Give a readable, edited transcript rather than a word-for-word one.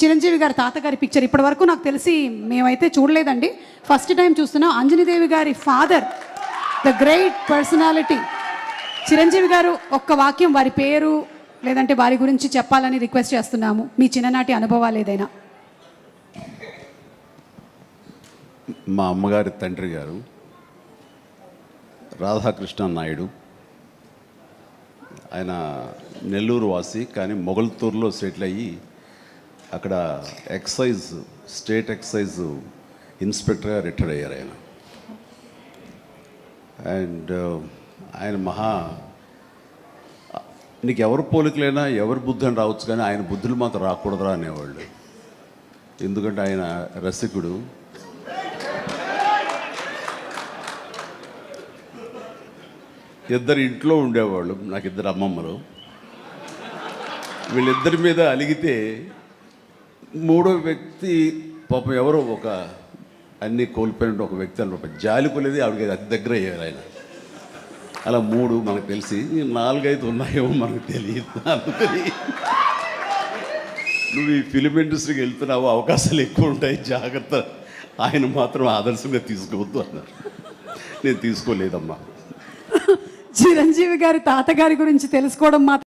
చిరంజీవి గారి తాతగారి పిక్చర్ ఇప్పటి వరకు నాకు తెలిసి మేమైతే చూడలేదండి. ఫస్ట్ టైం చూస్తున్నాం. అంజనీదేవి గారి father, the great personality Chiranjeevi గారు. ఒక్క వాక్యం వారి పేరు లేదంటే వారి గురించి చెప్పాలని రిక్వెస్ట్ చేస్తున్నాము. మీ చిన్ననాటి అనుభవాలు ఏదైనా. మా అమ్మగారి తండ్రి గారు రాధాకృష్ణ నాయుడు. ఆయన నెల్లూరు వాసి, కానీ మొగల్తూరులో సెటిల్ అయ్యి అక్కడ స్టేట్ ఎక్సైజ్ ఇన్స్పెక్టర్గా రిటైర్ అయ్యారు ఆయన. అండ్ ఆయన నీకు ఎవరు పోలికలైనా ఎవరి బుద్ధి అని రావచ్చు, కానీ ఆయన బుద్ధులు మాత్రం రాకూడదురా అనేవాళ్ళు. ఎందుకంటే ఆయన రసికుడు. ఇద్దరు ఇంట్లో ఉండేవాళ్ళు, నాకు ఇద్దరు అమ్మమ్మలు. వీళ్ళిద్దరి మీద అలిగితే మూడో వ్యక్తి పాపం ఎవరో ఒక అన్నీ కోల్పోయిన ఒక వ్యక్తి అనమాట, జాలి కొలేది ఆవిడకి అతి దగ్గర అయ్యారు ఆయన. అలా మూడు మనకు తెలిసి 4-5 ఉన్నాయేమో మనకు తెలియదు. అందుకని నువ్వు ఈ ఫిలిం ఇండస్ట్రీకి వెళ్తున్నావు, అవకాశాలు ఎక్కువ ఉంటాయి, జాగ్రత్త, ఆయన మాత్రం ఆదర్శంగా తీసుకోవద్దు అన్నారు. నేను తీసుకోలేదమ్మా. చిరంజీవి గారి తాతగారి గురించి తెలుసుకోవడం మాత్రం